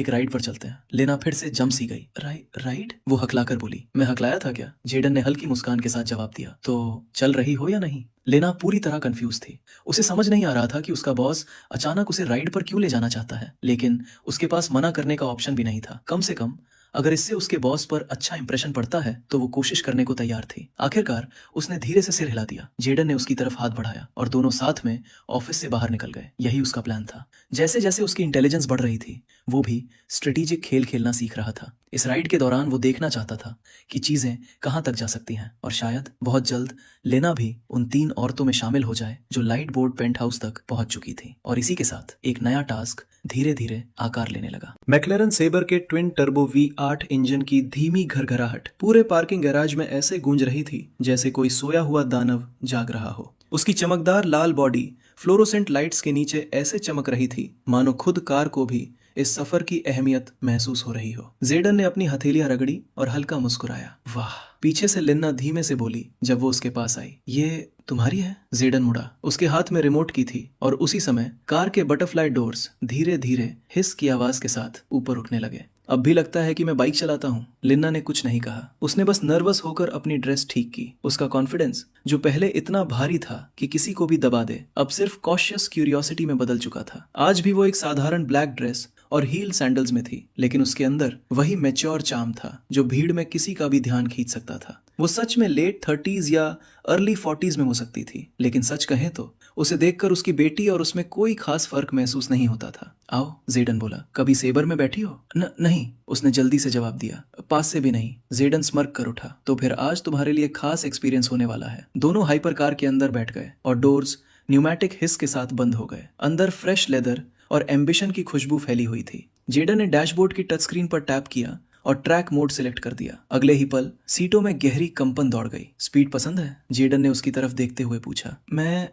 एक राइड पर चलते हैं। लेना फिर से जम सी गई। राइड? वो हकलाकर बोली। मैं हकलाया था क्या? जेडन ने हल्की मुस्कान के साथ जवाब दिया। तो चल रही हो या नहीं? लेना पूरी तरह कंफ्यूज थी। उसे समझ नहीं आ रहा था कि उसका बॉस अचानक उसे राइड पर क्यों ले जाना चाहता है, लेकिन उसके पास मना करने का ऑप्शन भी नहीं था। कम से कम अगर इससे उसके बॉस पर अच्छा इंप्रेशन पड़ता है तो वो कोशिश करने को तैयार थी। आखिरकार उसने धीरे से सिर हिला दिया। जेडन ने उसकी तरफ हाथ बढ़ाया और दोनों साथ में ऑफिस से बाहर निकल गए। यही उसका प्लान था। जैसे जैसे उसकी इंटेलिजेंस बढ़ रही थी, वो भी स्ट्रेटेजिक खेल खेलना सीख रहा था। इस राइड के दौरान वो देखना चाहता था कि चीजें कहां तक जा सकती हैं, और शायद बहुत जल्द लेना भी उन 3 औरतों में शामिल हो जाए जो लाइट बोर्ड पेंट हाउस तक पहुंच चुकी थी। और इसी के साथ एक नया टास्क धीरे धीरे आकार लेने लगा। मैक्लेरन सेबर के ट्विन टर्बो V8 इंजन की धीमी घरघराहट पूरे पार्किंग गैराज में ऐसे गूंज रही थी जैसे कोई सोया हुआ दानव जाग रहा हो। उसकी चमकदार लाल बॉडी फ्लोरोसेंट लाइट्स के नीचे ऐसे चमक रही थी मानो खुद कार को भी इस सफर की अहमियत महसूस हो रही हो। जेडन ने अपनी हथेलियां रगड़ी और हल्का मुस्कुराया। वाह! पीछे से लिन्ना धीमे से बोली जब वो उसके पास आई। ये तुम्हारी है? जेडन मुड़ा। उसके हाथ में रिमोट की थी और उसी समय कार के बटरफ्लाई डोर्स धीरे धीरे हिस की आवाज के साथ ऊपर उठने लगे। अब भी लगता है कि मैं बाइक चलाता हूँ। लिन्ना ने कुछ नहीं कहा। उसने बस नर्वस होकर अपनी ड्रेस ठीक की। उसका कॉन्फिडेंस, जो पहले इतना भारी था कि किसी को भी दबा दे, अब सिर्फ कॉशियस क्यूरियोसिटी में बदल चुका था। आज भी वो एक साधारण ब्लैक ड्रेस और हील सैंडल्स में थी, लेकिन उसके अंदर वही मैच्योर चार्म था जो भीड़ में किसी का भी ध्यान खींच सकता था। वो सच में लेट 30s या अर्ली 40s में हो सकती थी, लेकिन सच कहें तो उसे देखकर उसकी बेटी और उसमें कोई खास फर्क महसूस नहीं होता था। आओ, जेडन बोला। कभी सेबर में बैठी हो? नहीं, उसने जल्दी से जवाब दिया। पास से भी नहीं। जेडन स्मर्क कर उठा। तो फिर आज तुम्हारे लिए खास एक्सपीरियंस होने वाला है। दोनों हाइपर कार के अंदर बैठ गए और डोर्स न्यूमैटिक हिस के साथ बंद हो गए। अंदर फ्रेश लेदर और एम्बिशन की खुशबू फैली हुई थी। जेडन ने डैशबोर्ड की टच स्क्रीन पर टैप किया और ट्रैक मोड सिलेक्ट कर दिया। अगले ही पल सीटों में गहरी कंपन दौड़ गई। स्पीड पसंद है? जेडन ने उसकी तरफ देखते हुए पूछा। मैं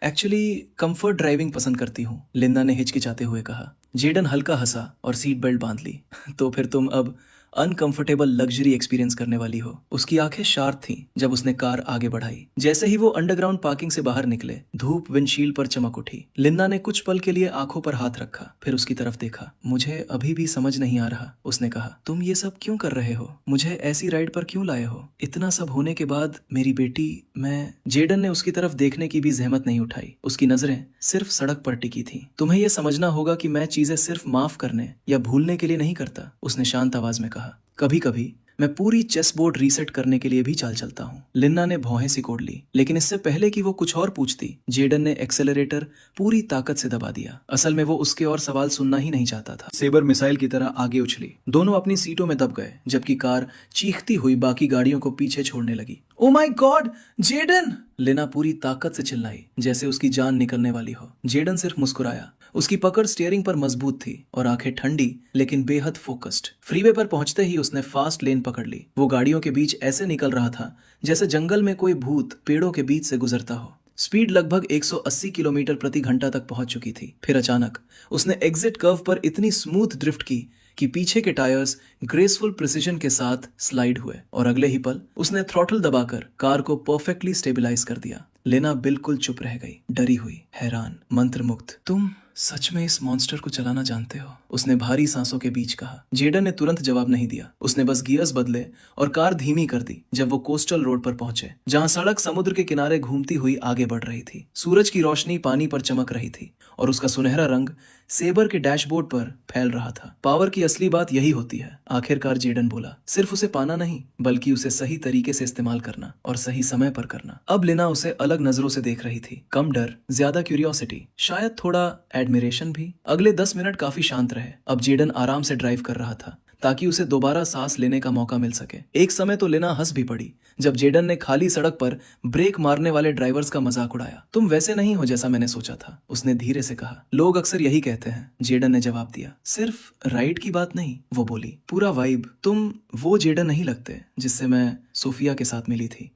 एक्चुअली कंफर्ट ड्राइविंग पसंद करती हूँ, लिंदा ने हिचकिचाते हुए कहा। जेडन हल्का हंसा और सीट बेल्ट बांध ली। तो फिर तुम अब अनकंफर्टेबल लग्जरी एक्सपीरियंस करने वाली हो। उसकी आंखें शार्प थीं जब उसने कार आगे बढ़ाई। जैसे ही वो अंडरग्राउंड पार्किंग से बाहर निकले, धूप विंडशील्ड पर चमक उठी। लिंदा ने कुछ पल के लिए आंखों पर हाथ रखा, फिर उसकी तरफ देखा। मुझे अभी भी समझ नहीं आ रहा, उसने कहा। तुम ये सब क्यों कर रहे हो? मुझे ऐसी राइड पर क्यों लाए हो? इतना सब होने के बाद मेरी बेटी, मैं। जेडन ने उसकी तरफ देखने की भी जहमत नहीं उठाई। उसकी नजरें सिर्फ सड़क पर टिकी थी। तुम्हें यह समझना होगा कि मैं चीजें सिर्फ माफ करने या भूलने के लिए नहीं करता, उसने शांत आवाज में कहा। कभी कभी मैं पूरी चेस बोर्ड रीसेट करने के लिए भी चाल चलता हूँ। लिन्ना ने भौहें सिकोड़ ली, लेकिन इससे पहले कि वो कुछ और पूछती, जेडन ने एक्सेलरेटर पूरी ताकत से दबा दिया। असल में वो उसके और सवाल सुनना ही नहीं चाहता था। सेबर मिसाइल की तरह आगे उछली। दोनों अपनी सीटों में दब गए, जबकि कार चीखती हुई बाकी गाड़ियों को पीछे छोड़ने लगी। Oh my god, Jayden! Lina पूरी ताकत से चिल्लाई, जैसे उसकी जान निकलने वाली हो। जेडन सिर्फ मुस्कुराया। उसकी पकड़ स्टीयरिंग पर मजबूत थी और आंखें ठंडी लेकिन बेहद फोकस्ड। फ्रीवे पर पहुंचते ही उसने फास्ट लेन पकड़ ली। वो गाड़ियों के बीच ऐसे निकल रहा था जैसे जंगल में कोई भूत पेड़ों के बीच से गुजरता हो। स्पीड लगभग 180 किलोमीटर प्रति घंटा तक पहुंच चुकी थी। फिर अचानक उसने एग्जिट कर्व पर इतनी स्मूथ ड्रिफ्ट की कि पीछे के टायर्स ग्रेसफुल प्रिसिजन के साथ स्लाइड हुए, और अगले ही पल उसने थ्रॉटल दबाकर कार को परफेक्टली स्टेबलाइज कर दिया। लेना बिल्कुल चुप रह गई, डरी हुई, हैरान, मंत्रमुग्ध। तुम सच में इस मॉन्स्टर को चलाना जानते हो? उसने भारी सांसों के बीच कहा। जेडन ने तुरंत जवाब नहीं दिया। उसने बस गियर्स बदले और कार धीमी कर दी जब वो कोस्टल रोड पर पहुंचे, जहां सड़क समुद्र के किनारे घूमती हुई आगे बढ़ रही थी। सूरज की रोशनी पानी पर चमक रही थी और उसका सुनहरा रंग सेबर के डैशबोर्ड पर फैल रहा था। पावर की असली बात यही होती है, आखिरकार जेडन बोला। सिर्फ उसे पाना नहीं, बल्कि उसे सही तरीके से इस्तेमाल करना और सही समय पर करना। अब लिना उसे अलग नजरों से देख रही थी। कम डर, ज्यादा क्यूरियोसिटी, शायद थोड़ा एडमिरेशन भी। अगले 10 मिनट काफी शांत रहे। अब जेडन आराम से ड्राइव कर रहा था ताकि उसे दोबारा सांस लेने का मौका मिल सके। एक समय तो लेना हंस भी पड़ी जब जेडन ने खाली सड़क पर ब्रेक मारने वाले ड्राइवर्स का मजाक उड़ाया। तुम वैसे नहीं हो जैसा मैंने सोचा था, उसने धीरे से कहा। लोग अक्सर यही कहते हैं, जेडन ने जवाब दिया। सिर्फ राइड की बात नहीं, वो बोली, पूरा वाइब। तुम वो जेडन नहीं लगते जिससे मैं सोफिया के साथ मिली थी।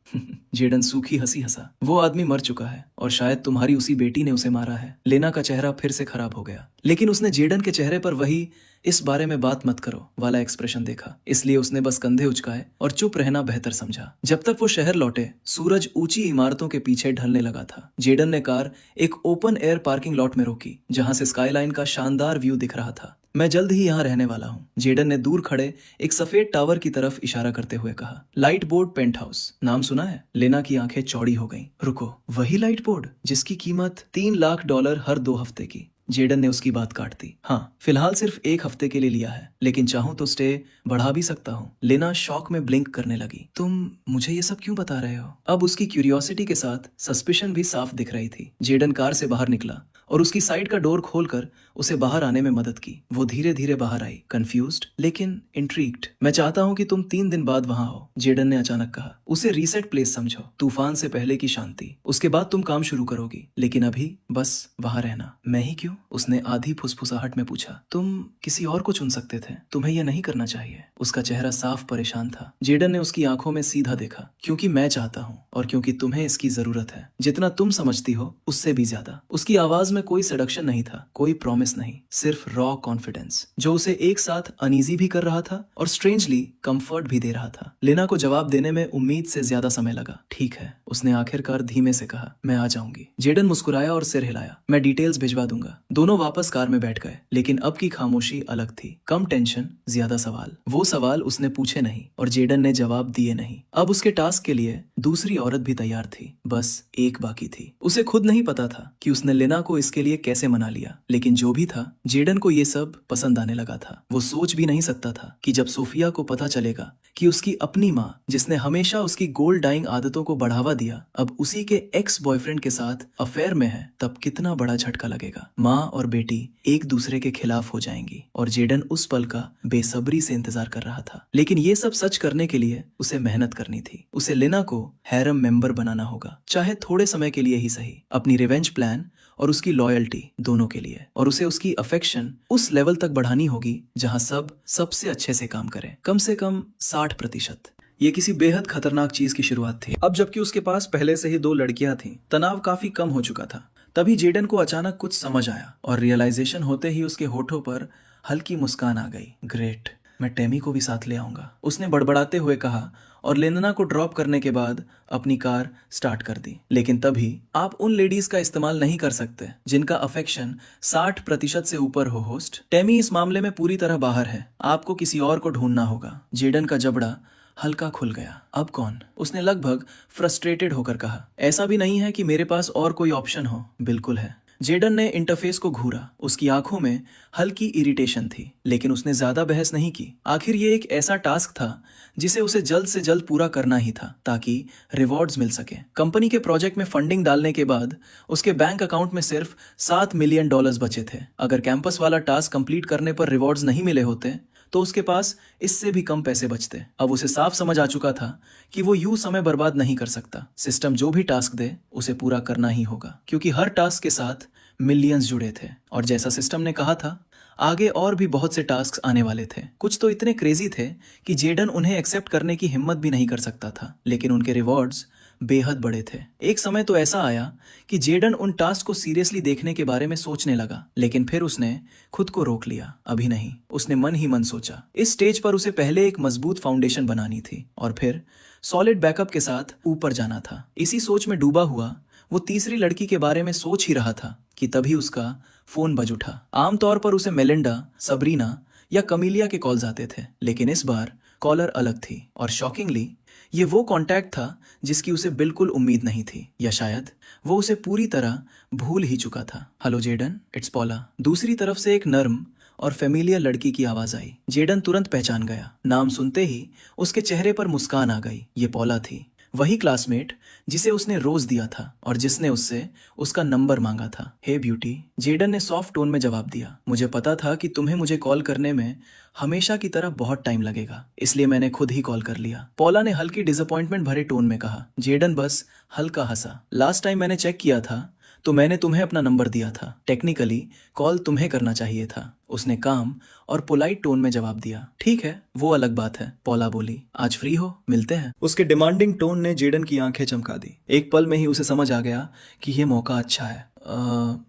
जेडन सूखी हंसी हंसा। वो आदमी मर चुका है और शायद तुम्हारी उसी बेटी ने उसे मारा है। लेना का चेहरा फिर से खराब हो गया, लेकिन उसने जेडन के चेहरे पर वही इस बारे में बात मत करो वाला एक्सप्रेशन देखा, इसलिए उसने बस कंधे उचकाए और चुप रहना बेहतर समझा। जब तक वो शहर लौटे सूरज ऊंची इमारतों के पीछे ढलने लगा था। जेडन ने कार एक ओपन एयर पार्किंग लॉट में रोकी जहां से स्काईलाइन का शानदार व्यू दिख रहा था। मैं जल्द ही यहाँ रहने वाला हूँ, जेडन ने दूर खड़े एक सफेद टावर की तरफ इशारा करते हुए कहा। लाइट बोर्ड पेंट हाउस नाम सुना है? लेना की आंखें चौड़ी हो गईं। रुको, वही लाइट बोर्ड जिसकी कीमत $3 लाख हर 2 हफ्ते की? जेडन ने उसकी बात काट दी। हाँ, फिलहाल सिर्फ 1 हफ्ते के लिए लिया है, लेकिन चाहूं तो स्टे बढ़ा भी सकता हूँ। लेना शौक में ब्लिंक करने लगी। तुम मुझे ये सब क्यों बता रहे हो? अब उसकी क्यूरियोसिटी के साथ सस्पिशन भी साफ दिख रही थी। जेडन कार से बाहर निकला और उसकी साइड का डोर खोलकर उसे बाहर आने में मदद की। वो धीरे धीरे बाहर आई, कंफ्यूज्ड लेकिन इंट्रीग्ड। मैं चाहता हूँ कि तुम 3 दिन बाद वहां हो, जेडन ने अचानक कहा। उसे रीसेट प्लेस समझो, तूफान से पहले की शांति। उसके बाद तुम काम शुरू करोगी, लेकिन अभी बस वहां रहना। मैं ही क्यों? उसने आधी फुसफुसाहट में पूछा। तुम किसी और को चुन सकते थे, तुम्हें यह नहीं करना चाहिए। उसका चेहरा साफ परेशान था। जेडन ने उसकी आंखों में सीधा देखा। क्योंकि मैं चाहता हूँ और क्योंकि तुम्हें इसकी जरूरत है, जितना तुम समझती हो उससे भी ज्यादा। उसकी आवाज में कोई सडक्शन नहीं था, कोई प्रॉमिस नहीं, सिर्फ रॉ कॉन्फिडेंस जो उसे एक साथ अनईजी भी कर रहा था और स्ट्रेंजली कंफर्ट भी दे रहा था। लेना को जवाब देने में उम्मीद से ज्यादा समय लगा। ठीक है, उसने आखिरकार धीमे से कहा, मैं आ जाऊंगी। जेडन मुस्कुराया और सिर हिलाया। मैं डिटेल्स भिजवा दूंगा। दोनों वापस कार में बैठ गए, लेकिन अब की खामोशी अलग थी। कम टेंशन, ज्यादा सवाल। वो सवाल उसने पूछे नहीं और जेडन ने जवाब दिए नहीं। अब उसके टास्क के लिए दूसरी औरत भी तैयार थी, बस एक बाकी थी। उसे खुद नहीं पता था कि उसने लेना को इसके लिए कैसे मना लिया, लेकिन जो भी था जेडन को ये सब पसंद आने लगा था। वो सोच भी नहीं सकता था कि जब सोफिया को पता चलेगा कि उसकी अपनी माँ, जिसने हमेशा उसकी गोल्ड डाइंग आदतों को बढ़ावा दिया, अब उसी के एक्स बॉयफ्रेंड के साथ अफेयर में है, तब कितना बड़ा झटका लगेगा। माँ और बेटी एक दूसरे के खिलाफ हो जाएंगी और जेडन उस पल का बेसब्री से इंतजार कर रहा था। लेकिन ये सब सच करने के लिए उसे मेहनत करनी थी। उसे लेना को हैरम मेंबर बनाना होगा, चाहे थोड़े समय के लिए ही सही। अपनी रिवेंज प्लान और उसकी लॉयल्टी दोनों के लिए, और उसे उसकी अफेक्शन उस लेवल तक बढ़ानी होगी जहां सब सबसे अच्छे से काम करें, कम से कम 60%। ये किसी बेहद खतरनाक चीज की शुरुआत थी। अब जबकि उसके पास पहले से ही 2 लड़कियां थीं, तनाव काफी कम हो चुका था। तभी जेडन को अचानक कुछ समझ आया और रियलाइजेशन होते ही उसके होठों पर हल्की मुस्कान आ गई। ग्रेट, मैं टेमी को भी साथ ले आऊंगा, उसने बड़बड़ाते हुए कहा और लेना को ड्रॉप करने के बाद अपनी कार स्टार्ट कर दी। लेकिन तभी आप उन लेडीज का इस्तेमाल नहीं कर सकते जिनका अफेक्शन 60% से ऊपर हो। होस्ट, टेमी इस मामले में पूरी तरह बाहर है, आपको किसी और को ढूंढना होगा। जेडन का जबड़ा हल्का खुल गया। अब कौन? उसने लगभग फ्रस्ट्रेटेड होकर कहा। ऐसा भी नहीं है कि मेरे पास और कोई ऑप्शन हो। बिल्कुल है। जेडन ने इंटरफेस को घूरा। उसकी आंखों में हल्की इरिटेशन थी, लेकिन उसने ज्यादा बहस नहीं की। आखिर ये एक ऐसा टास्क था जिसे उसे जल्द से जल्द पूरा करना ही था, ताकि रिवॉर्ड्स मिल सके। कंपनी के प्रोजेक्ट में फंडिंग डालने के बाद उसके बैंक अकाउंट में सिर्फ $7 मिलियन बचे थे। अगर कैंपस वाला टास्क कंप्लीट करने पर रिवॉर्ड्स नहीं मिले होते तो उसके पास इससे भी कम पैसे बचते। अब उसे साफ समझ आ चुका था कि वो यूं समय बर्बाद नहीं कर सकता। सिस्टम जो भी टास्क दे उसे पूरा करना ही होगा, क्योंकि हर टास्क के साथ मिलियंस जुड़े थे और जैसा सिस्टम ने कहा था, आगे और भी बहुत से टास्क आने वाले थे। कुछ तो इतने क्रेजी थे कि जेडन उन्हें एक्सेप्ट करने की हिम्मत भी नहीं कर सकता था, लेकिन उनके रिवॉर्ड्स बेहद बड़े थे। एक समय तो ऐसा आया कि जेडन उन टास्क को सीरियसली देखने के बारे में सोचने लगा, लेकिन फिर उसने खुद को रोक लिया। अभी नहीं, उसने मन ही मन सोचा। इस स्टेज पर उसे पहले एक मजबूत फाउंडेशन बनानी थी और फिर सॉलिड बैकअप के साथ ऊपर जाना था। इसी सोच में डूबा हुआ वो तीसरी लड़की के बारे में सोच ही रहा था कि तभी उसका फोन बज उठा। आमतौर पर उसे मेलिंडा, सबरीना या कमीलिया के कॉल्स आते थे, लेकिन इस बार कॉलर अलग थी और शॉकिंगली ये वो कांटेक्ट था जिसकी उसे बिल्कुल उम्मीद नहीं थी, या शायद वो उसे पूरी तरह भूल ही चुका था। Hello Jayden, it's Paula. दूसरी तरफ से एक नर्म और फेमिलियर लड़की की आवाज आई। जेडन तुरंत पहचान गया। नाम सुनते ही उसके चेहरे पर मुस्कान आ गई। ये पॉला थी, वही क्लासमेट जिसे उसने रोज दिया था और जिसने उससे उसका नंबर मांगा था। हे ब्यूटी, जेडन ने सॉफ्ट टोन में जवाब दिया। मुझे पता था कि तुम्हें मुझे कॉल करने में हमेशा की तरह बहुत टाइम लगेगा, इसलिए मैंने खुद ही कॉल कर लिया। पॉला ने हल्की डिसअपॉइंटमेंट भरे टोन में कहा। जेडन बस हल्का हंसा। लास्ट टाइम मैंने चेक किया था तो मैंने तुम्हें अपना नंबर दिया था, टेक्निकली कॉल तुम्हें करना चाहिए था, उसने काम और पोलाइट टोन में जवाब दिया। ठीक है, वो अलग बात है, पॉला बोली। आज फ्री हो, मिलते हैं। उसके डिमांडिंग टोन ने जेडन की आंखें चमका दी। एक पल में ही उसे समझ आ गया कि ये मौका अच्छा है।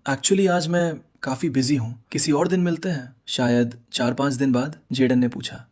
एक्चुअली आज मैं काफी बिजी हूँ, किसी और दिन मिलते हैं। शायद 4-5 दिन बाद, जेडन ने पूछा।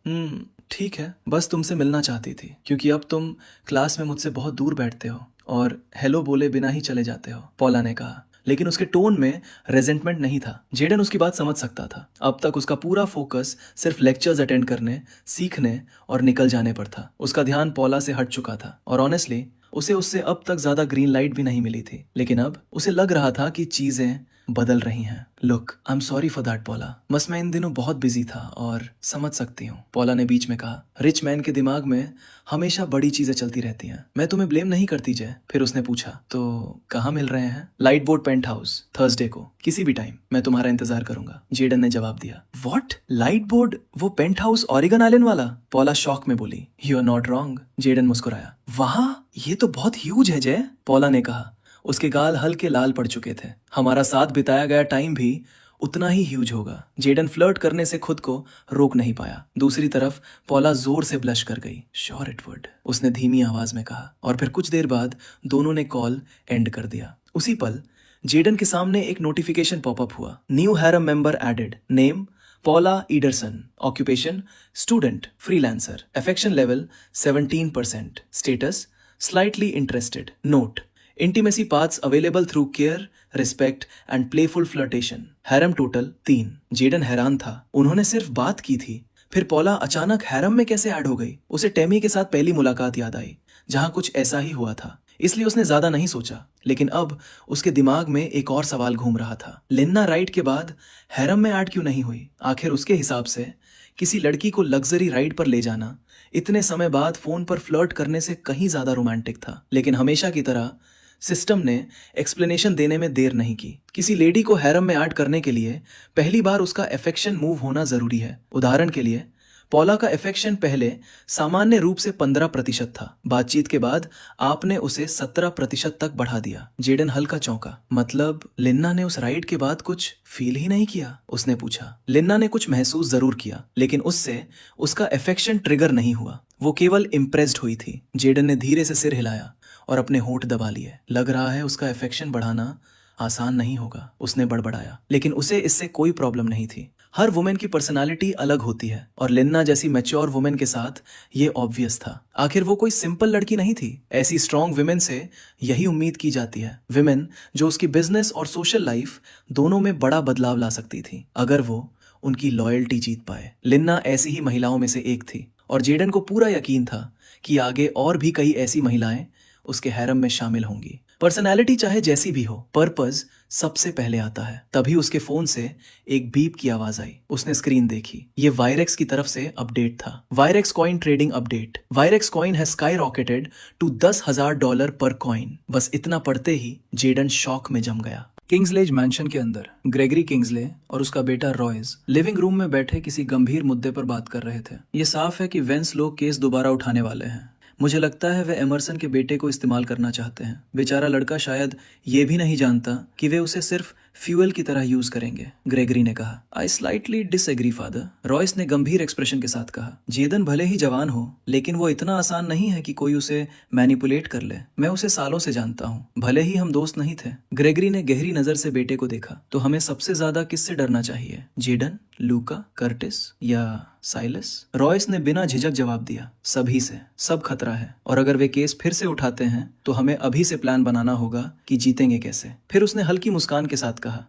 ठीक है, बस तुमसे मिलना चाहती थी क्योंकि अब तुम क्लास में मुझसे बहुत दूर बैठते हो और हेलो बोले बिना ही चले जाते हो, पॉला ने कहा। लेकिन उसके टोन में रेजेंटमेंट नहीं था। जेडन उसकी बात समझ सकता था। अब तक उसका पूरा फोकस सिर्फ लेक्चर्स अटेंड करने, सीखने और निकल जाने पर था। उसका ध्यान पॉला से हट चुका था और ऑनेस्टली उसे उससे अब तक ज्यादा ग्रीन लाइट भी नहीं मिली थी। लेकिन अब उसे लग रहा था कि चीजें बदल रही हैं। Look, I am sorry for that पॉला, बस मैं इन दिनों बहुत बिजी था और समझ सकती हूँ, पॉला ने बीच में कहा। रिच मैन के दिमाग में हमेशा बड़ी चीजें चलती रहती हैं। मैं तुम्हें ब्लेम नहीं करती जय। फिर उसने पूछा, तो कहाँ मिल रहे हैं? Light board paint house, Thursday को, किसी भी टाइम। मैं तुम्हारा इंतजार करूंगा, जेडन ने जवाब दिया। व्हाट? Light board? वो पेंट हाउस ऑरिगन आइलैंड वाला? पॉला शॉक में बोली। You are not wrong, Jayden मुस्कुराया। वहां? ये तो बहुत ह्यूज है जय, पॉला ने कहा। उसके गाल हल्के लाल पड़ चुके थे। हमारा साथ बिताया गया टाइम भी उतना ही ह्यूज होगा। जेडन फ्लर्ट करने से खुद को रोक नहीं पाया। दूसरी तरफ पॉला जोर से ब्लश कर गई। श्योर इट वुड, उसने धीमी आवाज में कहा। और फिर कुछ देर बाद दोनों ने कॉल एंड कर दिया। उसी पल जेडन के सामने एक नोटिफिकेशन पॉपअप हुआ। New harem member added, name Paula Ederson, occupation student, freelancer, affection level 17%, status slightly interested, note intimacy paths available through care, respect and playful flirtation. Harem total 3। Jaden हैरान था, उन्होंने सिर्फ बात की थी, फिर पॉला अचानक हैरम में कैसे ऐड हो गई? उसे टेमी के साथ पहली मुलाकात याद आई जहां कुछ ऐसा ही हुआ था, इसलिए उसने ज्यादा नहीं सोचा। लेकिन अब उसके दिमाग में एक और सवाल घूम रहा था। लिन्ना राइड के बाद हैरम में ऐड क्यों नहीं हुई? आखिर उसके हिसाब से किसी लड़की को लग्जरी राइड पर ले जाना इतने समय बाद फोन पर फ्लर्ट करने से कहीं ज्यादा रोमांटिक था। लेकिन हमेशा की तरह सिस्टम ने एक्सप्लेनेशन देने में देर नहीं की। किसी लेडी को हैरम में ऐड करने के लिए पहली बार उसका अफेक्शन मूव होना जरूरी है। उदाहरण के लिए पॉला का अफेक्शन पहले सामान्य रूप से 15% था। बातचीत के बाद आपने उसे 17% तक बढ़ा दिया। जेडन हल्का चौंका। मतलब लिन्ना ने उस राइड के बाद कुछ फील ही नहीं किया? उसने पूछा। लिन्ना ने कुछ महसूस जरूर किया, लेकिन उससे उसका अफेक्शन ट्रिगर नहीं हुआ। वो केवल इम्प्रेस्ड हुई थी। जेडन ने धीरे से सिर हिलाया और अपने होंठ दबा लिए। लग रहा है उसका अफेक्शन बढ़ाना आसान नहीं होगा, उसने बड़बड़ाया। लेकिन उसे इससे कोई प्रॉब्लम नहीं थी। हर वुमेन की पर्सनालिटी अलग होती है और लिन्ना जैसी मैच्योर वुमेन के साथ ये ऑब्वियस था। आखिर वो कोई सिंपल लड़की नहीं थी। ऐसी स्ट्रॉन्ग वुमेन से यही उम्मीद की जाती है। वुमेन जो उसकी बिजनेस और सोशल लाइफ दोनों में बड़ा बदलाव ला सकती थी अगर वो उनकी लॉयल्टी जीत पाए। लिन्ना ऐसी ही महिलाओं में से एक थी और जेडन को पूरा यकीन था कि आगे और भी कई ऐसी महिलाएं उसके हैरम में शामिल होंगी। पर्सनैलिटी चाहे जैसी भी हो, पर्पस सबसे पहले आता है। तभी उसके फोन से एक बीप की आवाज आई। उसने स्क्रीन देखी। ये वायरेक्स की तरफ से अपडेट था। Virex coin trading update. Virex coin has skyrocketed to $10,000 per coin. बस इतना पढ़ते ही जेडन शॉक में जम गया। किंग्सलेज मैंशन के अंदर ग्रेगरी किंग्सले और उसका बेटा रॉयज लिविंग रूम में बैठे किसी गंभीर मुद्दे पर बात कर रहे थे। ये साफ है कि वेंस लोग केस दोबारा उठाने वाले हैं। मुझे लगता है वे एमरसन के बेटे को इस्तेमाल करना चाहते हैं। बेचारा लड़का शायद ये भी नहीं जानता कि वे उसे सिर्फ फ्यूल की तरह यूज करेंगे, ग्रेगरी ने कहा। आई स्लाइटली डिसएग्री फादर, रॉयस ने गंभीर एक्सप्रेशन के साथ कहा। जेदन भले ही जवान हो, लेकिन वो इतना आसान नहीं है कि कोई उसे मैनिपुलेट कर ले। मैं उसे सालों से जानता हूँ, भले ही हम दोस्त नहीं थे। ग्रेगरी ने गहरी नजर से बेटे को देखा। तो हमें सबसे ज्यादा किससे डरना चाहिए, जेडन, लूका, कर्टिस या साइलस? रॉयस ने बिना झिझक जवाब दिया। सभी से, सब खतरा है। और अगर वे केस फिर से उठाते हैं तो हमें अभी से प्लान बनाना होगा कि जीतेंगे कैसे। फिर उसने हल्की मुस्कान के साथ कहा,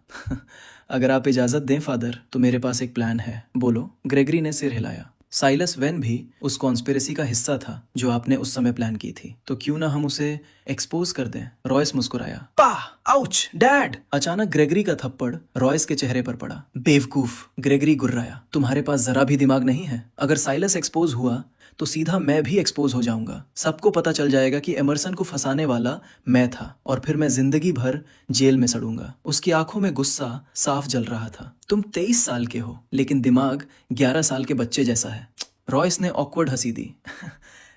अगर आप इजाजत दें फादर, तो मेरे पास एक प्लान है। बोलो, ग्रेगरी ने सिर हिलाया। साइलस वेन भी उस कॉन्स्पिरेसी का हिस्सा था जो आपने उस समय प्लान की थी, तो क्यों ना हम उसे एक्सपोज कर दें? रॉयस मुस्कुराया। पाह! आउच! डैड! अचानक ग्रेगरी का थप्पड़ रॉयस के चेहरे पर पड़ा। बेवकूफ! ग्रेगरी गुर्राया। तुम्हारे पास जरा भी दिमाग नहीं है? अगर साइलस एक्सपोज हुआ तो सीधा मैं भी एक्सपोज हो जाऊंगा। सबको पता चल जाएगा कि एमरसन को फंसाने वाला मैं था और फिर मैं जिंदगी भर जेल में सड़ूंगा। उसकी आंखों में गुस्सा साफ जल रहा था। तुम 23 साल के हो, लेकिन दिमाग 11 साल के बच्चे जैसा है। रॉयस ने ऑकवर्ड हंसी दी।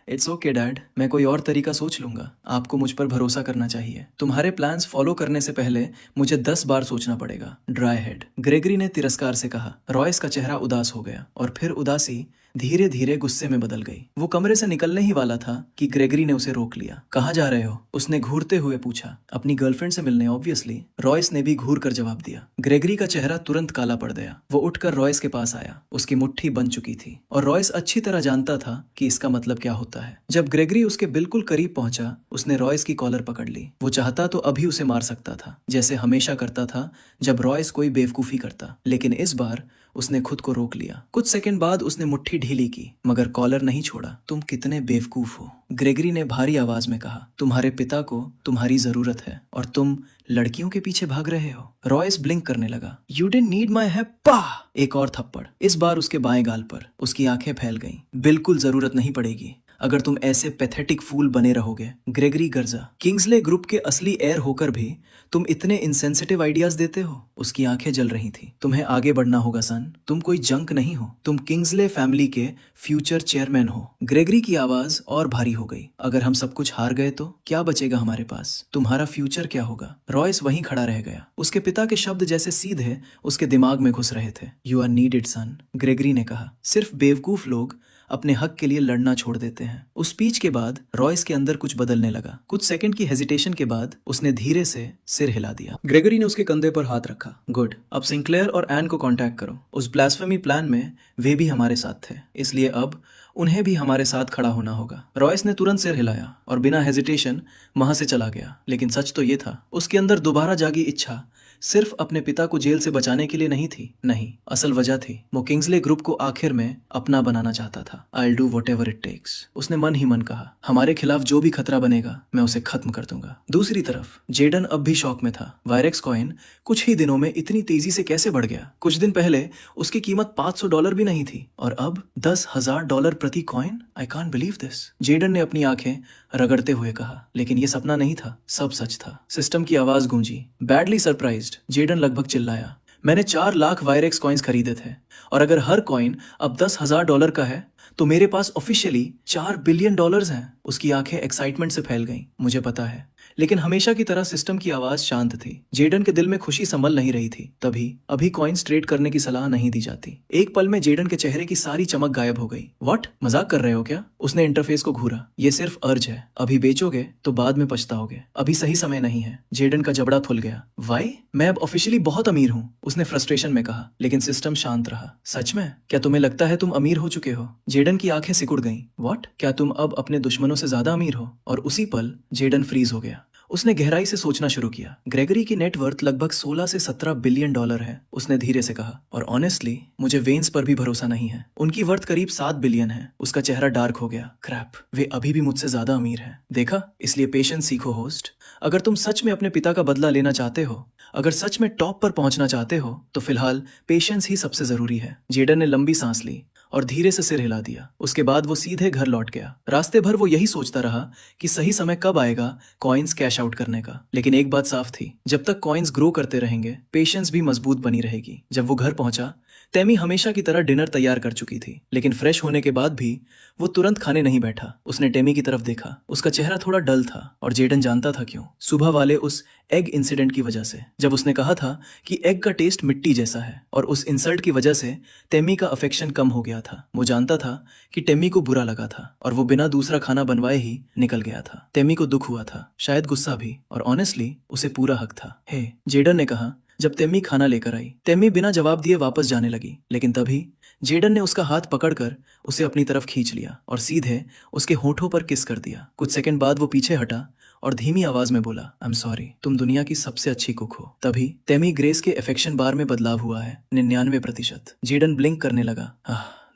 इट्स ओके डैड, मैं कोई और तरीका सोच लूंगा। आपको मुझ पर भरोसा करना चाहिए। तुम्हारे प्लान्स फॉलो करने से पहले मुझे 10 बार सोचना पड़ेगा। ड्राई हेड, ग्रेगरी ने तिरस्कार से कहा। रॉयस का चेहरा उदास हो गया और फिर उदासी धीरे धीरे गुस्से में बदल गई। वो कमरे से निकलने ही वाला था कि ग्रेगरी ने उसे रोक लिया। कहाँ जा रहे हो? उसने घूरते हुए पूछा। अपनी गर्लफ्रेंड से मिलने, ऑब्वियसली। रॉयस ने भी घूर कर जवाब दिया। ग्रेगरी का चेहरा तुरंत काला पड़ गया। वो उठकर रॉयस के पास आया। उसकी मुट्ठी बन चुकी थी और रॉयस अच्छी तरह जानता था कि इसका मतलब क्या होता है। जब ग्रेगरी उसके बिल्कुल करीब पहुंचा, उसने रॉयस की कॉलर पकड़ ली। वो चाहता तो अभी उसे मार सकता था, जैसे हमेशा करता था जब रॉयस कोई बेवकूफी करता, लेकिन इस बार उसने खुद को रोक लिया। कुछ सेकंड बाद उसने मुट्ठी ढीली की, मगर कॉलर नहीं छोड़ा। तुम कितने बेवकूफ हो, ग्रेगरी ने भारी आवाज में कहा। तुम्हारे पिता को तुम्हारी जरूरत है और तुम लड़कियों के पीछे भाग रहे हो। रॉयस ब्लिंक करने लगा। You didn't need my help. पाह! एक और थप्पड़, इस बार उसके बाएं गाल पर। उसकी आंखें फैल गईं। बिल्कुल जरूरत नहीं पड़ेगी अगर तुम ऐसे पैथेटिक फूल बने रहोगे। ग्रेगरी गर्जा। किंग्सले ग्रुप के असली एयर होकर भी तुम इतने इनसेंसिटिव आइडियाज देते हो। उसकी आंखें जल रही थी। तुम्हें आगे बढ़ना होगा सन। तुम कोई जंक नहीं हो, तुम किंग्सले फैमिली के फ्यूचर चेयरमैन हो। ग्रेगरी की आवाज और भारी हो गई। अगर हम सब कुछ हार गए तो क्या बचेगा हमारे पास? तुम्हारा फ्यूचर क्या होगा? रॉयस वहीं खड़ा रह गया। उसके पिता के शब्द जैसे सीधे उसके दिमाग में घुस रहे थे। You are needed son, Gregory ने कहा। सिर्फ बेवकूफ लोग अपने हक के लिए लड़ना छोड़ देते हैं। उस स्पीच के बाद रॉयस के अंदर कुछ बदलने लगा। कुछ सेकंड की हेजिटेशन के बाद उसने धीरे से सिर हिला दिया। ग्रेगरी ने उसके कंधे पर हाथ रखा। गुड, अब सिंक्लेयर और एन को कांटेक्ट करो। उस ब्लास्फेमी प्लान में वे भी हमारे साथ थे, इसलिए अब उन्हें भी हमारे साथ खड़ा होना होगा। रॉयस ने तुरंत सिर हिलाया और बिना हेजिटेशन वहां से चला गया। लेकिन सच तो ये था, उसके अंदर दोबारा जागी इच्छा सिर्फ अपने पिता को जेल से बचाने के लिए नहीं थी। नहीं, असल वजह थी वो किंग्सले ग्रुप को आखिर में अपना बनाना चाहता था। I'll do whatever it takes, उसने मन ही मन कहा। हमारे खिलाफ जो भी खतरा बनेगा मैं उसे खत्म कर दूंगा। दूसरी तरफ जेडन अब भी शॉक में था। वायरेक्स कॉइन कुछ ही दिनों में इतनी तेजी से कैसे बढ़ गया? कुछ दिन पहले उसकी कीमत $500 भी नहीं थी और अब $10,000 प्रति coin. I can't believe this, Jayden ने अपनी आंखें रगड़ते हुए कहा। लेकिन ये सपना नहीं था, सब सच था। सिस्टम की आवाज गूंजी। बैडली सरप्राइज्ड, जेडन लगभग चिल्लाया। मैंने 4 लाख वायरेक्स कॉइन्स खरीदे थे और अगर हर कॉइन अब $10,000 का है तो मेरे पास ऑफिशियली $4 बिलियन हैं। उसकी आंखें एक्साइटमेंट से फैल गईं। मुझे पता है, लेकिन हमेशा की तरह सिस्टम की आवाज शांत थी। जेडन के दिल में खुशी संभल नहीं रही थी। तभी अभी कॉइन्स ट्रेड करने की सलाह नहीं दी जाती। एक पल में जेडन के चेहरे की सारी चमक गायब हो गई। व्हाट, मजाक कर रहे हो क्या? उसने इंटरफेस को घूरा। ये सिर्फ अर्ज है, अभी बेचोगे तो बाद में पछताओगे। अभी सही समय नहीं है। जेडन का जबड़ा खुल गया। वाई? मैं अब ऑफिशियली बहुत अमीर हूँ, उसने फ्रस्ट्रेशन में कहा। लेकिन सिस्टम शांत रहा। सच में? क्या तुम्हें लगता है तुम अमीर हो चुके हो? जेडन की आंखें सिकुड़ गईं। व्हाट? क्या तुम अब अपने दुश्मनों से ज्यादा अमीर हो? और उसी पल जेडन फ्रीज हो गया। उसने गहराई से सोचना शुरू किया। ग्रेगरी की नेटवर्थ लगभग 16 से 17 बिलियन डॉलर है, उसने धीरे से कहा। और ऑनेस्टली मुझे वेन्स पर भी भरोसा नहीं है। उनकी वर्थ करीब 7 बिलियन है। उसका चेहरा डार्क हो गया। क्रैप, वे अभी भी मुझसे ज्यादा अमीर हैं। देखा, इसलिए पेशेंस सीखो होस्ट। अगर तुम सच में अपने पिता का बदला लेना चाहते हो, अगर सच में टॉप पर पहुंचना चाहते हो, तो फिलहाल पेशेंस ही सबसे जरूरी है। जेडन ने लंबी सांस ली और धीरे से सिर हिला दिया। उसके बाद वो सीधे घर लौट गया। रास्ते भर वो यही सोचता रहा कि सही समय कब आएगा कॉइन्स कैश आउट करने का। लेकिन एक बात साफ थी, जब तक कॉइन्स ग्रो करते रहेंगे, पेशेंस भी मजबूत बनी रहेगी। जब वो घर पहुंचा, तेमी हमेशा की तरह डिनर तैयार कर चुकी थी। लेकिन फ्रेश होने के बाद भी वो तुरंत खाने नहीं बैठा। उसने टेमी की तरफ देखा। उसका चेहरा थोड़ा डल था और जेडन जानता था क्यों। सुबह वाले उस एग इंसिडेंट की वजह से, जब उसने कहा था कि एग का टेस्ट मिट्टी जैसा है, और उस इंसल्ट की वजह से टेमी का अफेक्शन कम हो गया था। वो जानता था कि टेमी को बुरा लगा था और वो बिना दूसरा खाना बनवाए ही निकल गया था। टेमी को दुख हुआ था, शायद गुस्सा भी, और ऑनेस्टली उसे पूरा हक था। हे, जेडन ने कहा जब तेमी खाना लेकर आई। तेमी बिना जवाब दिए वापस जाने लगी, लेकिन तभी जेडन ने उसका हाथ पकड़कर उसे अपनी तरफ खींच लिया और सीधे उसके होठों पर किस कर दिया। कुछ सेकंड बाद वो पीछे हटा और धीमी आवाज में बोला, आई एम सॉरी, तुम दुनिया की सबसे अच्छी कुक हो। तभी तेमी ग्रेस के अफेक्शन बार में बदलाव हुआ है 99%। जेडन ब्लिंक करने लगा।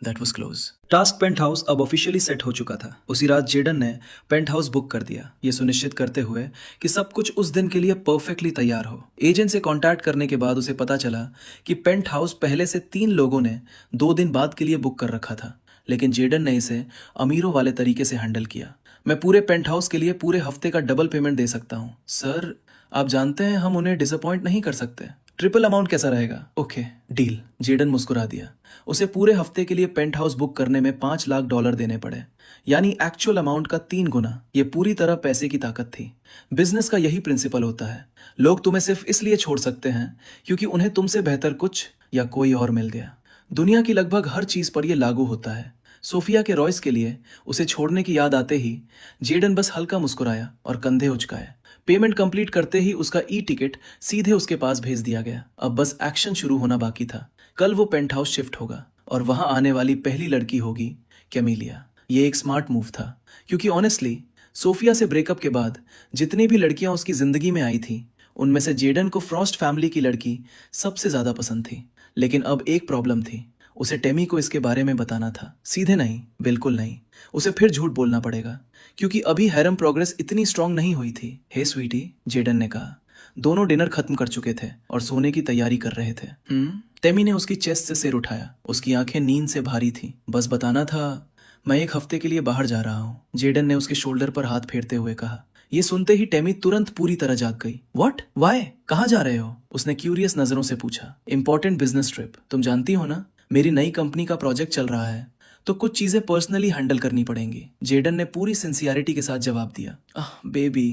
That was close. Task paint house अब ऑफिशियली सेट हो चुका था। उसी रात जेडन ने पेंट हाउस बुक कर दिया, ये सुनिश्चित करते हुए कि सब कुछ उस दिन के लिए परफेक्टली तैयार हो। एजेंट से कांटेक्ट करने के बाद उसे पता चला कि पेंट हाउस पहले से 3 लोगों ने 2 दिन बाद के लिए बुक कर रखा था, लेकिन जेडन ने इसे अमीरों वाले तरीके से हैंडल किया। मैं पूरे पेंट हाउस के लिए पूरे हफ्ते का डबल पेमेंट दे सकता हूँ। सर, आप जानते हैं हम उन्हें डिसअपॉइंट नहीं कर सकते। ट्रिपल अमाउंट कैसा रहेगा? Okay, deal. जेडन मुस्कुरा दिया। उसे पूरे हफ्ते के लिए पेंट हाउस बुक करने में $5 लाख देने पड़े, यानी एक्चुअल अमाउंट का 3 गुना। ये पूरी तरह पैसे की ताकत थी। बिजनेस का यही प्रिंसिपल होता है, लोग तुम्हें सिर्फ इसलिए छोड़ सकते हैं क्योंकि उन्हें तुमसे बेहतर कुछ या कोई और मिल गया। दुनिया की लगभग हर चीज पर यह लागू होता है। सोफिया के रॉयस के लिए उसे छोड़ने की याद आते ही जेडन बस हल्का मुस्कुराया और कंधे उचकाए। पेमेंट कंप्लीट करते ही उसका ई टिकट सीधे उसके पास भेज दिया गया। अब बस एक्शन शुरू होना बाकी था। कल वो पेंट हाउस शिफ्ट होगा और वहां आने वाली पहली लड़की होगी कैमिलिया। ये एक स्मार्ट मूव था, क्योंकि ऑनेस्टली सोफिया से ब्रेकअप के बाद जितनी भी लड़कियां उसकी जिंदगी में आई थी, उनमें से जेडन को फ्रॉस्ट फैमिली की लड़की सबसे ज्यादा पसंद थी। लेकिन अब एक प्रॉब्लम थी, उसे टेमी को इसके बारे में बताना था। सीधे नहीं, बिल्कुल नहीं। उसे फिर झूठ बोलना पड़ेगा, क्योंकि अभी हैरम प्रोग्रेस इतनी स्ट्रांग नहीं हुई थी। हे स्वीटी, जेडन ने कहा। दोनों डिनर खत्म कर चुके थे और सोने की तैयारी कर रहे थे। टेमी ने उसकी चेस्ट से सिर उठाया। उसकी आंखें नींद से भारी थी। बस बताना था, मैं एक हफ्ते के लिए बाहर जा रहा हूँ, जेडन ने उसके शोल्डर पर हाथ फेरते हुए कहा। ये सुनते ही टेमी तुरंत पूरी तरह जाग गई। व्हाट? वाई? कहाँ जा रहे हो? उसने क्यूरियस नजरों से पूछा। Important business trip. तुम जानती हो ना, मेरी नई कंपनी का प्रोजेक्ट चल रहा है, तो कुछ चीजें पर्सनली हैंडल करनी पड़ेंगी। जेडन ने पूरी सिंसियरिटी के साथ जवाब दिया। बेबी,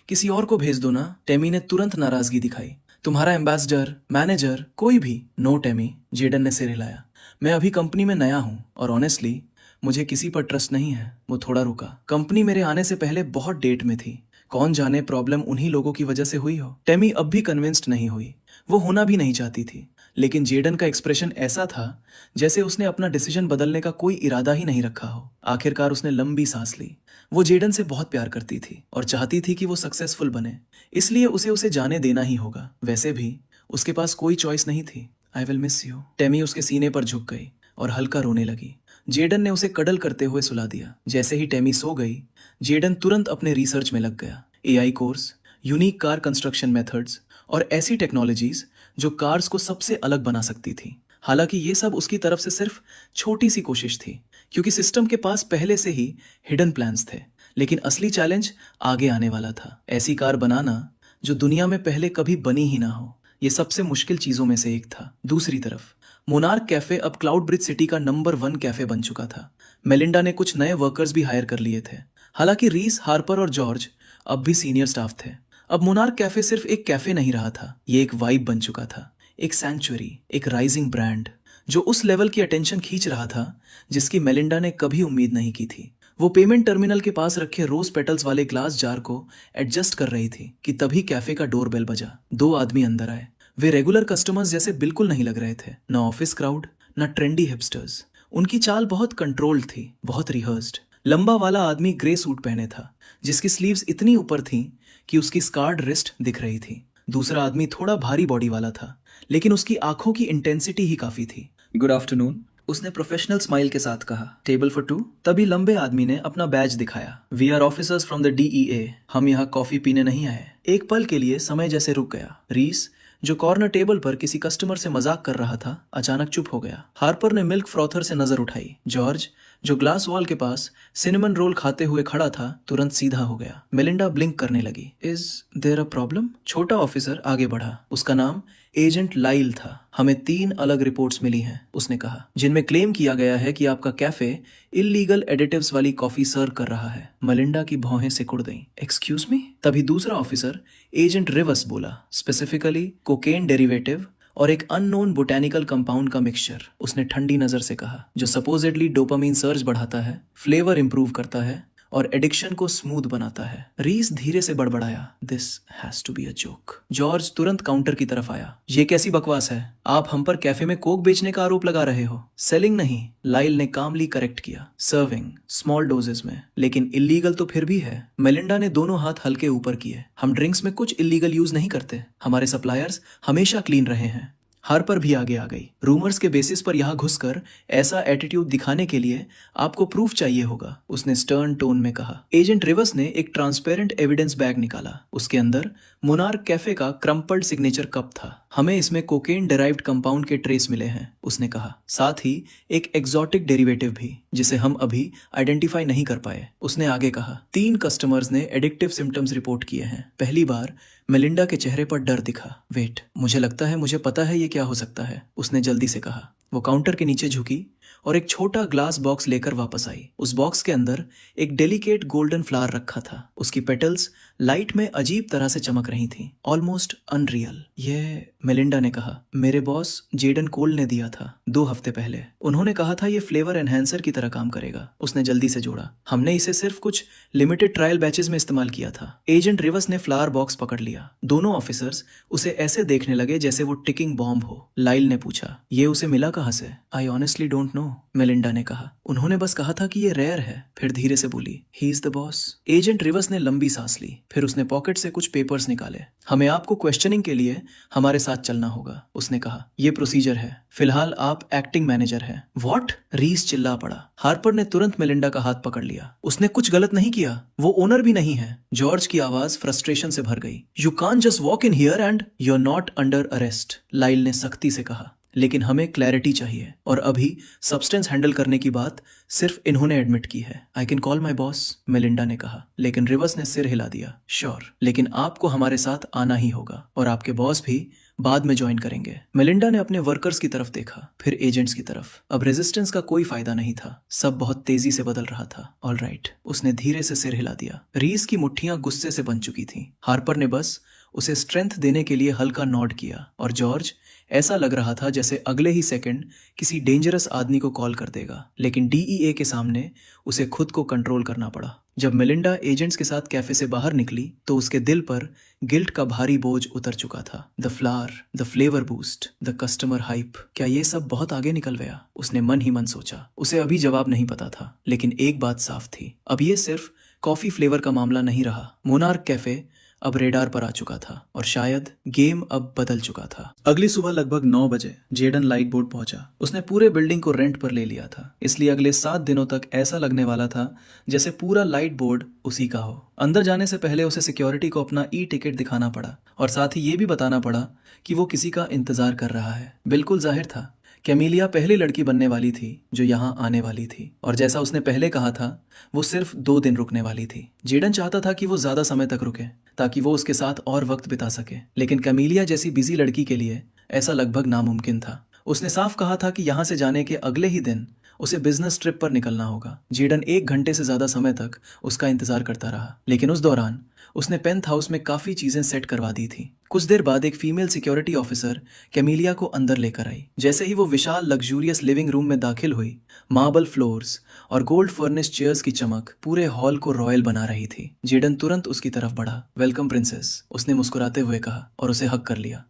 किसी और को भेज दो ना। टेमी ने तुरंत नाराजगी दिखाई। तुम्हारा एम्बेसडर, मैनेजर, कोई भी? नो टेमी, जेडन ने सिर हिलाया। मैं अभी कंपनी में नया हूँ और ऑनेस्टली मुझे किसी पर ट्रस्ट नहीं है। वो थोड़ा रुका। कंपनी मेरे आने से पहले बहुत डेट में थी। कौन जाने प्रॉब्लम उन्हीं लोगों की वजह से हुई हो। टेमी अब भी कन्विंस्ड नहीं हुई। वो होना भी नहीं चाहती थी, लेकिन जेडन का एक्सप्रेशन ऐसा था जैसे उसने अपना डिसीजन बदलने का कोई इरादा ही नहीं रखा हो। आखिरकार उसने लंबी सांस ली। वो जेडन से बहुत प्यार करती थी और चाहती थी कि वो सक्सेसफुल बने, इसलिए उसे जाने देना ही होगा। वैसे भी उसके पास कोई चॉइस नहीं थी। I will miss you. Temi उसके सीने पर झुक गई और हल्का रोने लगी। जेडन ने उसे कडल करते हुए सुला दिया। जैसे ही टेमी सो गई, जेडन तुरंत अपने रिसर्च में लग गया। AI course, unique car construction methods और ऐसी टेक्नोलॉजीज जो कार्स को सबसे अलग बना सकती थी। हालांकि ये सब उसकी तरफ से सिर्फ छोटी सी कोशिश थी, क्योंकि सिस्टम के पास पहले से ही हिडन प्लान्स थे। लेकिन असली चैलेंज आगे आने वाला था। ऐसी कार बनाना जो दुनिया में पहले कभी बनी ही ना हो। ये सबसे मुश्किल चीजों में से एक था। दूसरी तरफ मोनार्क कैफे अब क्लाउड ब्रिज सिटी का नंबर 1 कैफे बन चुका था। मेलिंडा ने कुछ नए वर्कर्स भी हायर कर लिए थे। हालांकि रीस, हार्पर और जॉर्ज अब भी सीनियर स्टाफ थे। अब मोनार्क कैफे सिर्फ एक कैफे नहीं रहा था, ये एक वाइब बन चुका था, एक सैंक्चुअरी, एक राइजिंग ब्रांड जो उस लेवल की अटेंशन खींच रहा था जिसकी मेलिंडा ने कभी उम्मीद नहीं की थी। वो पेमेंट टर्मिनल के पास रखे रोज पेटल्स वाले ग्लास जार को एडजस्ट कर रही थी कि तभी कैफे का डोरबेल बजा। 2 आदमी अंदर आए। वे रेगुलर कस्टमर्स जैसे बिल्कुल नहीं लग रहे थे। न ऑफिस क्राउड, न ट्रेंडी हिपस्टर्स। उनकी चाल बहुत कंट्रोल्ड थी, बहुत रिहर्स्ड। लंबा वाला आदमी ग्रे सूट पहने था, जिसकी स्लीव्स इतनी ऊपर थी कि उसकी स्कार्ड रिस्ट दिख रही थी। दूसरा आदमी थोड़ा भारी बॉडी वाला था, लेकिन उसकी आंखों की इंटेंसिटी ही काफी थी। गुड आफ्टरनून, उसने प्रोफेशनल स्माइल के साथ कहा। Table for 2। तभी लंबे आदमी ने अपना बैज दिखाया। We are officers from the DEA। हम यहाँ कॉफी पीने नहीं आए। एक पल के लिए समय जैसे रुक गया। रीस, जो कॉर्नर टेबल पर किसी कस्टमर से मजाक कर रहा था, अचानक चुप हो गया। हार्पर ने मिल्क फ्रॉथर से नजर उठाई। जॉर्ज, जो ग्लास वॉल के पास सिनेमन रोल खाते हुए खड़ा था, तुरंत सीधा हो गया। मेलिंडा ब्लिंक करने लगी। Is there a problem? छोटा ऑफिसर आगे बढ़ा। उसका नाम एजेंट लाइल था। हमें 3 अलग रिपोर्ट्स मिली हैं, उसने कहा, जिनमें क्लेम किया गया है कि आपका कैफे इल्लीगल एडिटिव्स वाली कॉफी सर्व कर रहा है। मेलिंडा की भौहें सिकुड़ गईं। Excuse me? तभी दूसरा ऑफिसर एजेंट रिवस बोला, स्पेसिफिकली कोकेन डेरिवेटिव और एक अननोन बोटेनिकल कंपाउंड का मिक्सचर। उसने ठंडी नजर से कहा, जो सपोजिटली डोपामीन सर्ज बढ़ाता है, फ्लेवर इंप्रूव करता है और एडिक्शन को स्मूथ बनाता है। रीस धीरे से बड़बड़ाया, this has to be a joke. George तुरंत काउंटर की तरफ आया। ये कैसी बकवास है? आप हम पर कैफे में कोक बेचने का आरोप लगा रहे हो। सेलिंग नहीं, लाइल ने कामली करेक्ट किया। सर्विंग, स्मॉल डोजेस में, लेकिन इलीगल तो फिर भी है। मेलिंडा ने दोनों हाथ हल्के ऊपर किए। हम ड्रिंक्स में कुछ इलीगल यूज नहीं करते। हमारे सप्लायर्स हमेशा क्लीन रहे हैं। हार्पर भी आगे आ गई। रूमर्स के बेसिस पर यहाँ घुसकर ऐसा एटीट्यूड दिखाने के लिए आपको प्रूफ चाहिए होगा, उसने स्टर्न टोन में कहा। एजेंट रिवर्स ने एक ट्रांसपेरेंट एविडेंस बैग निकाला। उसके अंदर मोनार्क कैफे का क्रम्पल्ड सिग्नेचर कप था। हमें इसमें कोकेन डेराइव्ड कंपाउंड के ट्रेस मिले हैं, उसने कहा। साथ ही एक एक्सोटिक डेरिवेटिव भी। जिसे हम अभी आइडेंटिफाई नहीं कर पाए। उसने आगे कहा, 3 कस्टमर्स ने एडिक्टिव सिम्टम्स रिपोर्ट किए हैं। पहली बार मेलिंडा के चेहरे पर डर दिखा। वेट, मुझे लगता है मुझे पता है ये क्या हो सकता है, उसने जल्दी से कहा। वो काउंटर के नीचे झुकी और एक छोटा ग्लास बॉक्स लेकर वापस आई। उस बॉक्स के अंदर एक डेलिकेट गोल्डन फ्लावर रखा था। उसकी पेटल्स लाइट में अजीब तरह से चमक रही थीं, ऑलमोस्ट अनरियल। ये, मेलिंडा ने कहा, मेरे बॉस जेडन कोल ने दिया था 2 हफ्ते पहले। उन्होंने कहा था ये फ्लेवर एनहेंसर की तरह काम करेगा। उसने जल्दी से जोड़ा, हमने इसे सिर्फ कुछ लिमिटेड ट्रायल बैचेस में इस्तेमाल किया था। एजेंट रिवस ने फ्लावर बॉक्स पकड़ लिया। दोनों ऑफिसर्स उसे ऐसे देखने लगे जैसे वो टिकिंग बॉम्ब हो। लाइल ने पूछा, ये उसे मिला कहाँ से? I honestly don't know, Melinda ने कहा। उन्होंने बस कहा था कि ये रेयर है। फिर धीरे से बोली, he is the boss. Agent Rivas ने लंबी सांस ली। फिर उसने पॉकेट से कुछ पेपर्स निकाले। हमें आपको क्वेश्चनिंग के लिए हमारे साथ चलना होगा, उसने कहा। ये प्रोसीजर है। फिलहाल आप एक्टिंग मैनेजर हैं। व्हाट? रीस चिल्ला पड़ा। हार्पर ने तुरंत मेलिंडा का हाथ पकड़ लिया। उसने कुछ गलत नहीं किया, वो ओनर भी नहीं है। जॉर्ज की आवाज फ्रस्ट्रेशन से भर गई। You can't just walk in here and you are not under arrest, Lyle ने सख्ती से कहा। लेकिन हमें क्लैरिटी चाहिए, और अभी सब्सटेंस हैंडल करने की बात सिर्फ इन्होंने एडमिट की है। I can call my boss, Melinda ने कहा। लेकिन रिवर्स ने सिर हिला दिया। श्योर, लेकिन आपको हमारे साथ आना ही होगा, और आपके बॉस भी बाद में ज्वाइन करेंगे। मेलिंडा ने अपने वर्कर्स की तरफ देखा, फिर एजेंट्स की तरफ। अब रेजिस्टेंस का कोई फायदा नहीं था, सब बहुत तेजी से बदल रहा था। ऑल राइट, उसने धीरे से सिर हिला दिया। रीस की मुट्ठियां गुस्से से बन चुकी थीं। हार्पर ने बस उसे स्ट्रेंथ देने के लिए हल्का नॉड किया, और जॉर्ज ऐसा लग रहा था जैसे अगले ही सेकंड किसी डेंजरस आदमी को कॉल कर देगा। लेकिन डीईए के सामने उसे खुद को कंट्रोल करना पड़ा। जब मेलिंडा एजेंट्स के साथ कैफे से बाहर निकली तो उसके दिल पर गिल्ट का भारी बोझ उतर चुका था। The flower, the flavour boost, the customer hype, क्या ये सब बहुत आगे निकल गया? उसने मन ही मन सोचा। उसे अभी जवाब नहीं पता था, लेकिन एक बात साफ थी, अब ये सिर्फ कॉफी फ्लेवर का मामला नहीं रहा। मोनार्क कैफे अब रेडार पर आ चुका था, और शायद गेम अब बदल चुका था। अगली सुबह लगभग 9 बजे जेडन लाइट बोर्ड पहुंचा। उसने पूरे बिल्डिंग को रेंट पर ले लिया था, इसलिए अगले 7 दिनों तक ऐसा लगने वाला था जैसे पूरा लाइट बोर्ड उसी का हो। अंदर जाने से पहले उसे सिक्योरिटी को अपना ई टिकट दिखाना पड़ा, और साथ ही ये भी बताना पड़ा कि वो किसी का इंतजार कर रहा है। बिल्कुल जाहिर था, कैमिलिया पहली लड़की बनने वाली थी जो यहाँ आने वाली थी, और जैसा उसने पहले कहा था, वो सिर्फ 2 दिन रुकने वाली थी। जेडन चाहता था कि वो ज्यादा समय तक रुके, ताकि वो उसके साथ और वक्त बिता सके, लेकिन कैमिलिया जैसी बिजी लड़की के लिए ऐसा लगभग नामुमकिन था। उसने साफ कहा था कि यहाँ से जाने के अगले ही दिन उसे बिजनेस ट्रिप पर निकलना होगा। जेडन 1 घंटे से ज्यादा समय तक उसका इंतजार करता रहा, लेकिन उस दौरान उसने पेंथ हाउस में काफी चीजें सेट करवा दी थी। कुछ देर बाद एक फीमेल सिक्योरिटी ऑफिसर कैमिलिया को अंदर लेकर आई। जैसे ही वो विशाल लग्जूरियस लिविंग रूम में दाखिल हुई, मार्बल फ्लोर्स और गोल्ड फर्निश्ड चेयर्स की चमक पूरे हॉल को रॉयल बना रही थी। जेडन तुरंत उसकी तरफ बढ़ा। वेलकम प्रिंसेस, उसने मुस्कुराते हुए कहा, और उसे हक कर लिया।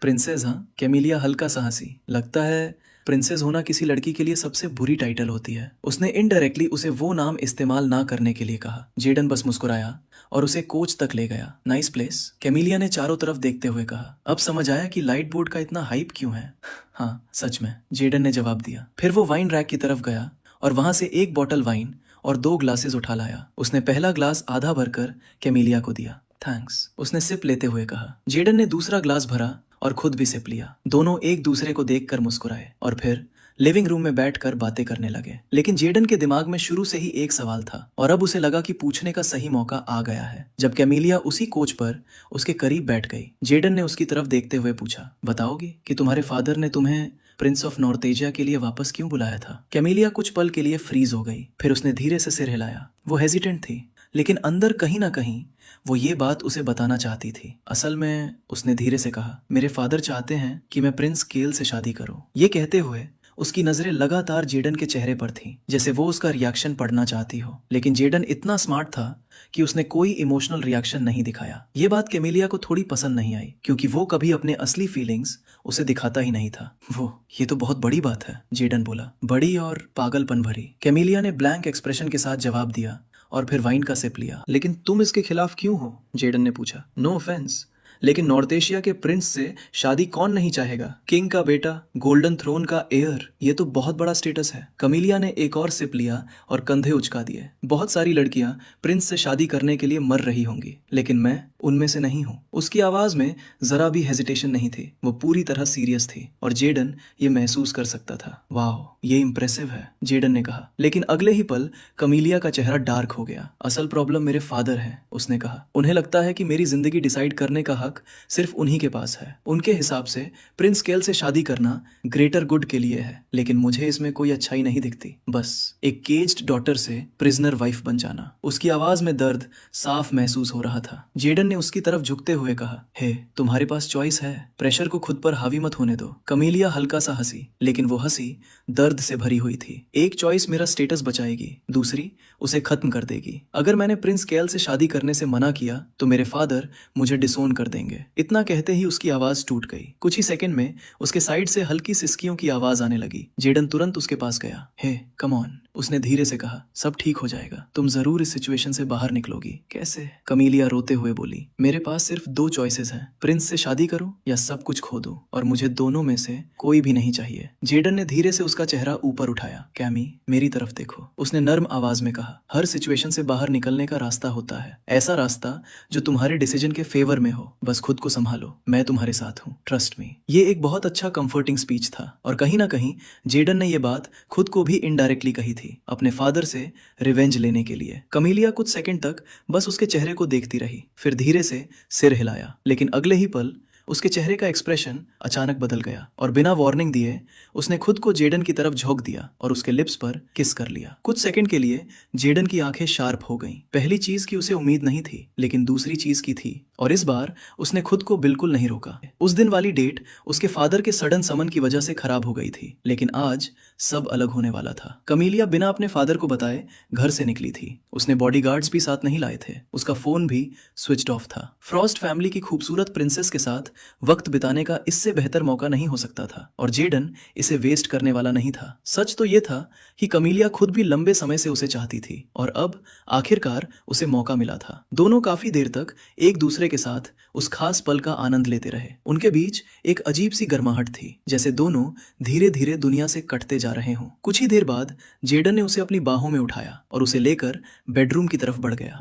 प्रिंसेस? हाँ, कैमिलिया हल्का सा हंसी। लगता है प्रिंसेस होना किसी लड़की के लिए सबसे बुरी टाइटल होती है। उसने इनडायरेक्टली उसे वो नाम इस्तेमाल ना करने के लिए कहा। जेडन बस मुस्कुराया और उसे कोच तक ले गया। नाइस प्लेस, कैमिलिया ने चारों तरफ देखते हुए कहा। अब समझ आया कि लाइट बोर्ड का इतना हाइप क्यों है। हाँ, सच में, जेडन ने जवाब दिया। फिर वो वाइन रैक की तरफ गया और वहां से 1 बॉटल वाइन और 2 ग्लासेस उठा लाया। उसने पहला ग्लास आधा भरकर कैमिलिया को दिया। थैंक्स, उसने सिप लेते हुए कहा। जेडन ने दूसरा ग्लास भरा और खुद भी सिप लिया। दोनों एक दूसरे को देखकर मुस्कुराए और फिर लिविंग रूम में बैठकर बातें करने लगे। लेकिन जेडन के दिमाग में शुरू से ही एक सवाल था, और अब उसे लगा कि पूछने का सही मौका आ गया है। जब कैमिलिया उसी कोच पर उसके करीब बैठ गई, जेडन ने उसकी तरफ देखते हुए पूछा, बताओगी कि तुम्हारे फादर ने तुम्हें प्रिंस ऑफ नॉर्थ एशिया के लिए वापस क्यों बुलाया था? कैमिलिया कुछ पल के लिए फ्रीज हो गई, फिर उसने धीरे से सिर हिलाया। वो हेजिटेंट थी, लेकिन अंदर कहीं ना कहीं वो ये बात उसे बताना चाहती थी। असल में, उसने धीरे से कहा, मेरे फादर चाहते हैं कि मैं प्रिंस केल से शादी करूं। ये कहते हुए उसकी नजरें लगातार जेडन के चेहरे पर थीं, जैसे वो उसका रिएक्शन पढ़ना चाहती हो। लेकिन जेडन इतना स्मार्ट था कि उसने कोई इमोशनल रिएक्शन नहीं दिखाया। ये बात कैमिलिया को थोड़ी पसंद नहीं आई, क्योंकि वो कभी अपने असली फीलिंग्स उसे दिखाता ही नहीं था। ये तो बहुत बड़ी बात है, जेडन बोला, बड़ी और पागलपन भरी। कैमिलिया ने ब्लैंक एक्सप्रेशन के साथ जवाब दिया और फिर वाइन का सिप लिया। लेकिन तुम इसके खिलाफ क्यों हो? जेडन ने पूछा। नो ऑफेंस, लेकिन नॉर्थ एशिया के प्रिंस से शादी कौन नहीं चाहेगा? किंग का बेटा, गोल्डन थ्रोन का एयर, ये तो बहुत बड़ा स्टेटस है। कमीलिया ने एक और सिप लिया और कंधे उचका दिए। बहुत सारी लड़कियां प्रिंस से शादी करने के लिए मर रही होंगी, लेकिन मैं उनमें से नहीं हूँ। उसकी आवाज में जरा भी हेजिटेशन नहीं थी। वो पूरी तरह सीरियस थी और जेडन ये महसूस कर सकता था। वाह, ये इम्प्रेसिव है, जेडन ने कहा। लेकिन अगले ही पल कमीलिया का चेहरा डार्क हो गया। असल प्रॉब्लम मेरे फादर है, उसने कहा। उन्हें लगता है कि मेरी जिंदगी डिसाइड करने का हक सिर्फ उन्हीं के पास है। उनके हिसाब से प्रिंस केल से शादी करना ग्रेटर गुड के लिए है, लेकिन मुझे इसमें कोई अच्छाई नहीं दिखती। बस एक केज्ड डॉटर से प्रिजनर वाइफ बन जाना। उसकी आवाज में दर्द साफ महसूस हो रहा था। जेडन ने उसकी तरफ झुकते हुए कहा, हे, तुम्हारे पास चॉइस है। प्रेशर को खुद पर हावी मत होने दो। कमीलिया हल्का सा हंसी, लेकिन वो हंसी दर्द से भरी हुई थी। एक चॉइस मेरा स्टेटस बचाएगी, दूसरी उसे खत्म कर देगी। अगर मैंने प्रिंस केल से शादी करने से मना किया तो मेरे फादर मुझे डिसोन कर देंगे। इतना कहते ही उसकी आवाज टूट गई। कुछ ही सेकंड में उसके साइड से हल्की सिसकियों की आवाज आने लगी। जेडन तुरंत उसके पास गया। हे, कम ऑन, उसने धीरे से कहा, सब ठीक हो जाएगा। तुम जरूर इस सिचुएशन से बाहर निकलोगी। कैसे? कमीलिया रोते हुए बोली, मेरे पास सिर्फ दो चॉइसेस हैं, प्रिंस से शादी करो या सब कुछ खो दो, और मुझे दोनों में से कोई भी नहीं चाहिए। जेडन ने धीरे से उसका चेहरा ऊपर उठाया। कैमी, मेरी तरफ देखो, उसने नर्म आवाज में कहा। हर सिचुएशन से बाहर निकलने का रास्ता होता है, ऐसा रास्ता जो तुम्हारे डिसीजन के फेवर में हो। बस खुद को संभालो, मैं तुम्हारे साथ हूँ, ट्रस्ट मी। ये एक बहुत अच्छा कंफर्टिंग स्पीच था, और कहीं ना कहीं जेडन ने यह बात खुद को भी इनडायरेक्टली कही थी, अपने फादर से रिवेंज लेने के लिए। कमीलिया कुछ सेकंड तक बस उसके चेहरे को देखती रही, फिर धीरे से सिर हिलाया। लेकिन अगले ही पल उसके चेहरे का एक्सप्रेशन अचानक बदल गया और बिना वार्निंग दिए उसने खुद को जेडन की तरफ झोंक दिया और उसके लिप्स पर किस कर लिया। कुछ सेकंड के लिए जेडन की आंखें शार्प हो गईं। पहली चीज की उसे उम्मीद नहीं थी, लेकिन दूसरी चीज की थी, और इस बार उसने खुद को बिल्कुल नहीं रोका। उस दिन वाली डेट उसके फादर के सडन समन की वजह से खराब हो गई थी, लेकिन आज सब अलग होने वाला था। कमीलिया बिना अपने फादर को बताए घर से निकली थी। उसने बॉडीगार्ड्स भी साथ नहीं लाए थे, उसका फोन भी स्विच्ड ऑफ था। फ्रॉस्ट फैमिली की खूबसूरत प्रिंसेस के साथ वक्त बिताने का इससे बेहतर मौका नहीं हो सकता था, और जेडन इसे वेस्ट करने वाला नहीं था। सच तो ये था कि कमीलिया खुद भी लंबे समय से उसे चाहती थी, और अब आखिरकार उसे मौका मिला था। दोनों काफी देर तक एक दूसरे के साथ उस खास पल का आनंद लेते रहे। उनके बीच एक अजीब सी गर्माहट थी, जैसे दोनों धीरे धीरे दुनिया से कटते जा रहे हों। कुछ ही देर बाद जेडन ने उसे अपनी बाहों में उठाया और उसे लेकर बेडरूम की तरफ बढ़ गया।